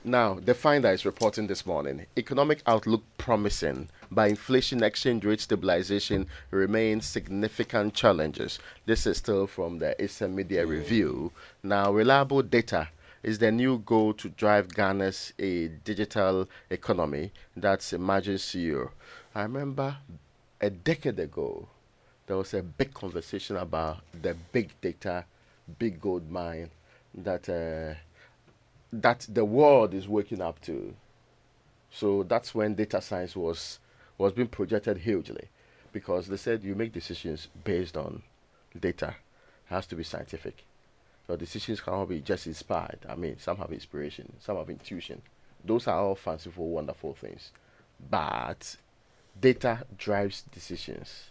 Now, the Finder is reporting this morning economic outlook promising, but inflation, exchange rate stabilization remain significant challenges. This is still from the ASM Media Review. Now, reliable data is the new goal to drive Ghana's a digital economy. That's Imagine CEO. I remember a decade ago, there was a big conversation about the big data, big gold mine that that the world is waking up to. So that's when data science was being projected hugely, because they said you make decisions based on data. It has to be scientific. Your decisions cannot be just inspired. I mean, some have inspiration, some have intuition. Those are all fanciful, wonderful things. But data drives decisions.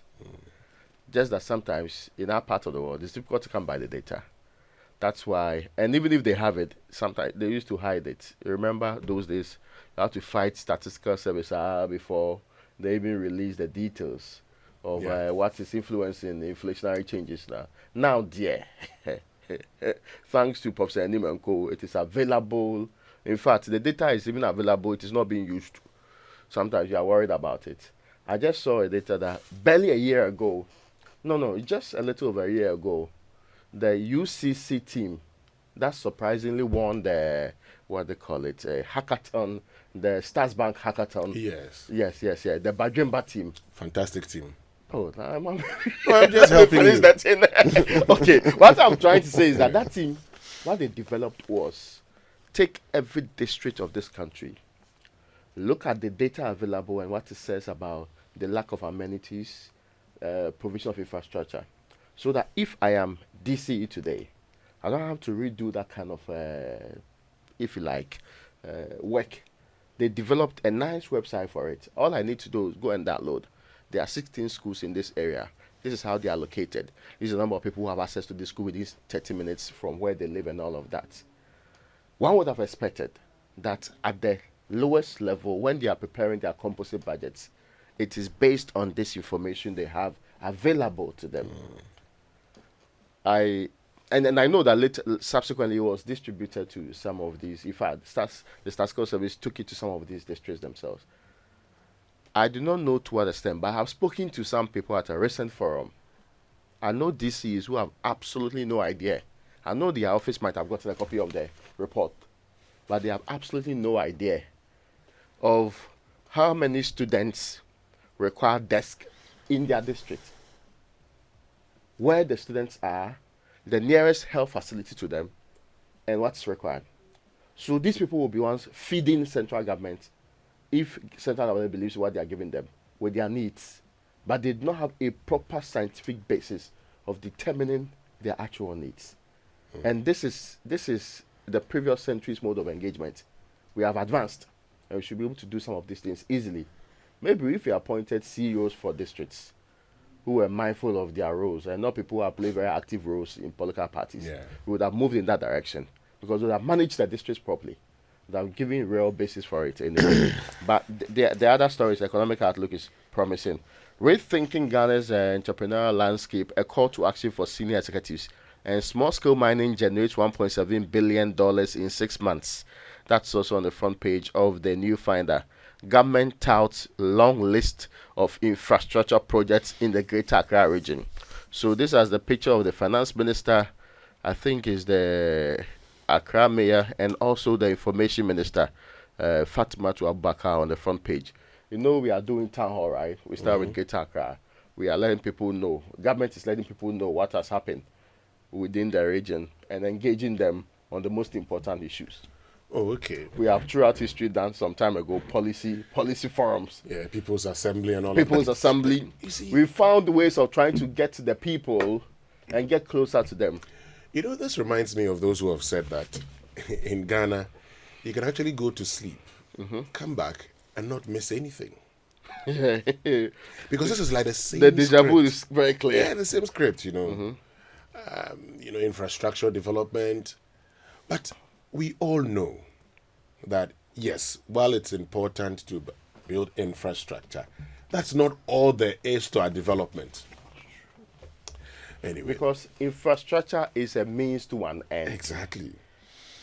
Just that sometimes in our part of the world, it's difficult to come by the data. That's why, and even if they have it, sometimes they used to hide it. You remember those days, you had to fight statistical service before they even release the details of what is influencing the inflationary changes now. Now, dear, thanks to Professor Enim and Co., it is available. In fact, the data is even available. It is not being used. Sometimes you are worried about it. I just saw a data that barely a year ago, no, just a little over a year ago, the UCC team that surprisingly won the what they call it, a hackathon, the Stars Bank hackathon. Yes. The Bajimba team. Fantastic team. Oh, I'm just helping you. That in. Okay, what I'm trying to say is that team, what they developed was take every district of this country, look at the data available and what it says about the lack of amenities, provision of infrastructure, so that if I am DCE today, I don't have to redo that kind of, if you like, work. They developed a nice website for it. All I need to do is go and download. There are 16 schools in this area. This is how they are located. This is the number of people who have access to the school within 30 minutes from where they live and all of that. One would have expected that at the lowest level, when they are preparing their composite budgets, it is based on this information they have available to them. I know that later, subsequently, it was distributed to some of these. In fact, the Statistical Service took it to some of these districts themselves. I do not know to what extent, but I have spoken to some people at a recent forum. I know DCs who have absolutely no idea. I know their office might have gotten a copy of the report, but they have absolutely no idea of how many students require desk in their district, where the students are, the nearest health facility to them, and what's required. So these people will be ones feeding central government if central government believes what they are giving them with their needs, but they do not have a proper scientific basis of determining their actual needs. And this is the previous century's mode of engagement. We have advanced, and we should be able to do some of these things easily. Maybe if we appointed CEOs for districts who were mindful of their roles and not people who have played very active roles in political parties, we would have moved in that direction, because we would have managed the districts properly. They have given real basis for it anyway. But the other stories, economic outlook is promising. Rethinking Ghana's entrepreneurial landscape, a call to action for senior executives. And small-scale mining generates $1.7 billion in 6 months. That's also on the front page of the New Finder. Government touts long list of infrastructure projects in the Greater Accra region. So this is the picture of the finance minister, I think is the Accra mayor, and also the information minister, Fatimatu Abubakar, on the front page. You know, we are doing town hall, right? We start with Greater Accra. We are letting people know. Government is letting people know what has happened within the region and engaging them on the most important issues. Oh, okay. We have throughout history done some time ago policy forums. Yeah, People's Assembly and all People's that. Assembly. You see, we found ways of trying to get to the people and get closer to them. You know, this reminds me of those who have said that in Ghana, you can actually go to sleep, come back, and not miss anything. Because this is like the same The deja vu is very clear. Yeah, the same script, you know. Infrastructure development. But we all know that, yes, while it's important to build infrastructure, that's not all there is to our development. Anyway. Because infrastructure is a means to an end. Exactly.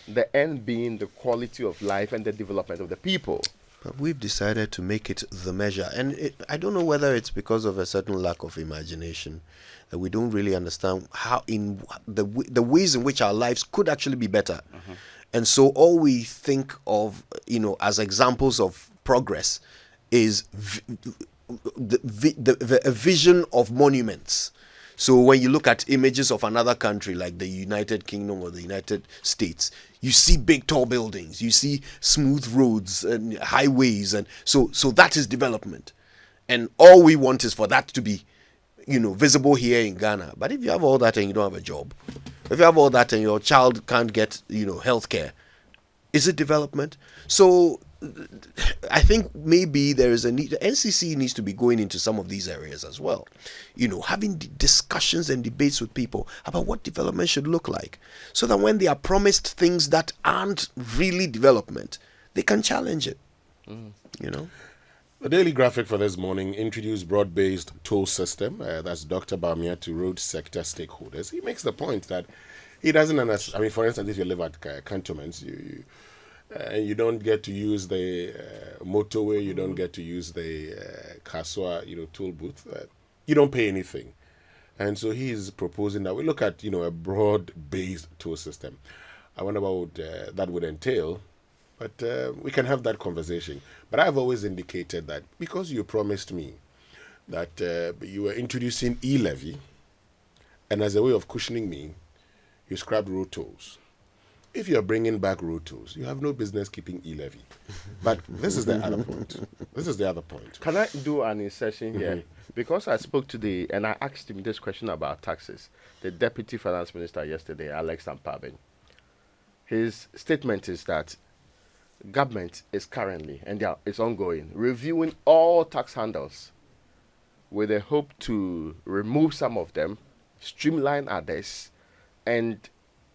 the end being the quality of life and the development of the people. But we've decided to make it the measure. And I don't know whether it's because of a certain lack of imagination that we don't really understand how in the ways in which our lives could actually be better. And so all we think of, as examples of progress is a vision of monuments. So when you look at images of another country like the United Kingdom or the United States, you see big tall buildings, you see smooth roads and highways, and so that is development. And all we want is for that to be, visible here in Ghana. But if you have all that and you don't have a job, if you have all that and your child can't get, health care, is it development? So I think maybe there is a need. The NCC needs to be going into some of these areas as well, having discussions and debates with people about what development should look like, so that when they are promised things that aren't really development, they can challenge it. The Daily Graphic for this morning introduced broad-based toll system. That's Dr. Bawumia to road sector stakeholders. He makes the point that he doesn't understand. I mean, for instance, if you live at cantonments, you don't get to use the motorway, you don't get to use the Kaswa, toll booth. You don't pay anything. And so he is proposing that we look at, a broad-based toll system. I wonder what that would entail, but we can have that conversation. But I've always indicated that because you promised me that you were introducing e-levy, and as a way of cushioning me, you scrapped road tolls. If you're bringing back road tolls, you have no business keeping e-levy. But this is the other point. Can I do an insertion here? Because I spoke to and I asked him this question about taxes, the Deputy Finance Minister yesterday, Alex Ampabin. His statement is that government is currently, and it's ongoing, reviewing all tax handles with a hope to remove some of them, streamline others, and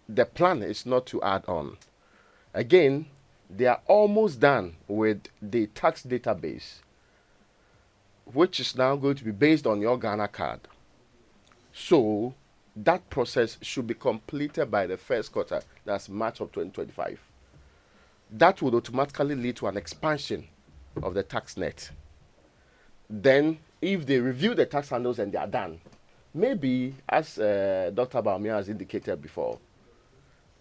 the plan is not to add on. Again, they are almost done with the tax database, which is now going to be based on your Ghana card. So that process should be completed by the first quarter, that's March of 2025. That would automatically lead to an expansion of the tax net. Then, if they review the tax handles and they are done, maybe, as Dr. Bawumia has indicated before,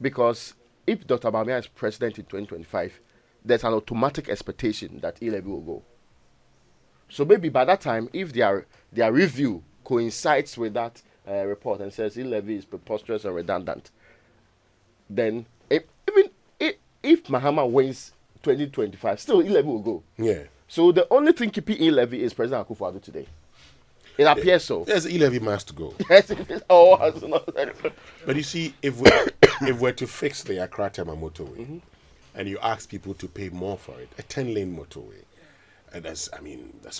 because if Dr. Bawumia is president in 2025, there's an automatic expectation that e-levy will go. So maybe by that time, if their review coincides with that report and says e-levy is preposterous and redundant, then if Mahama wins 2025, still e-levy will go. Yeah. So the only thing keeping e-levy is President Akufo-Addo today. It appears so. Yes, e-levy must go. Yes, it is. Oh, but you see, if we're to fix the Accra-Tema motorway, and you ask people to pay more for it, a 10-lane motorway, and there's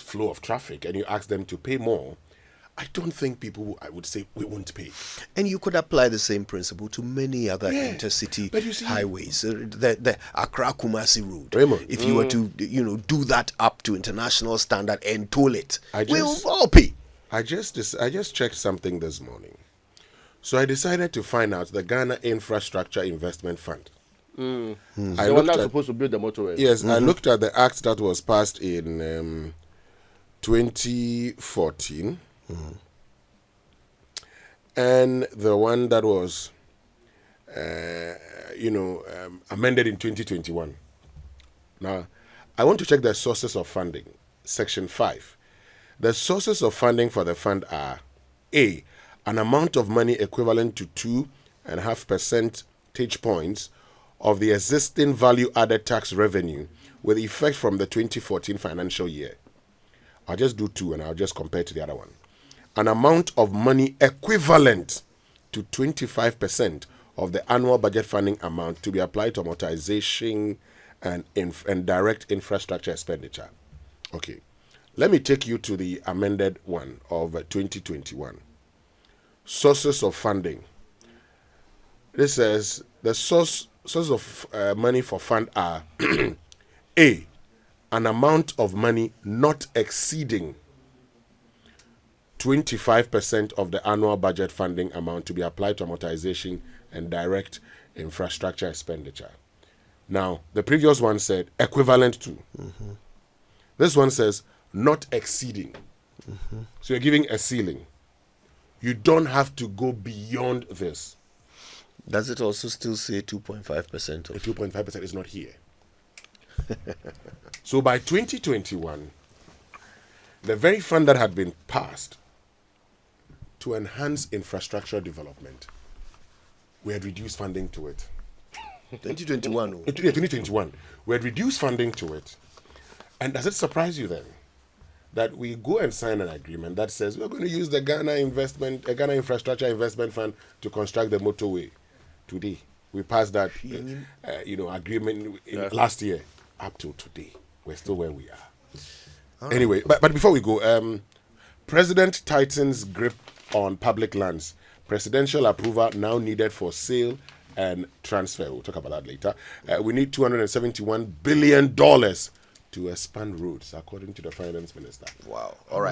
flow of traffic, and you ask them to pay more, I don't think people, I would say, we won't pay. And you could apply the same principle to many other intercity highways. The Accra-Kumasi road. Raymond, if you were to, do that up to international standard and toll it, we'll all pay. I just checked something this morning. So I decided to find out the Ghana Infrastructure Investment Fund. The one that's supposed to build the motorway. Yes, I looked at the act that was passed in 2014. And the one that was, amended in 2021. Now, I want to check the sources of funding. Section 5. The sources of funding for the fund are A, an amount of money equivalent to 2.5 percentage points of the existing value-added tax revenue with effect from the 2014 financial year. I'll just do 2 and I'll just compare to the other one. An amount of money equivalent to 25% of the annual budget funding amount to be applied to amortization and direct infrastructure expenditure. Okay. Let me take you to the amended one of 2021. Sources of funding. This says the sources of money for fund are A, an amount of money not exceeding 25% of the annual budget funding amount to be applied to amortization and direct infrastructure expenditure. Now, the previous one said equivalent to. This one says not exceeding. So you're giving a ceiling. You don't have to go beyond this. Does it also still say 2.5%? The 2.5% is not here. So by 2021, the very fund that had been passed to enhance infrastructure development, we had reduced funding to it. 2021. In 2021, we had reduced funding to it. And does it surprise you then that we go and sign an agreement that says we're going to use the Ghana Infrastructure Investment Fund to construct the motorway? Today, we passed that agreement last year. Up to today, we're still where we are. Anyway, but before we go, President tightens grip on public lands. Presidential approval now needed for sale and transfer. We'll talk about that later. We need $271 billion to expand roads, according to the finance minister. Wow. All right.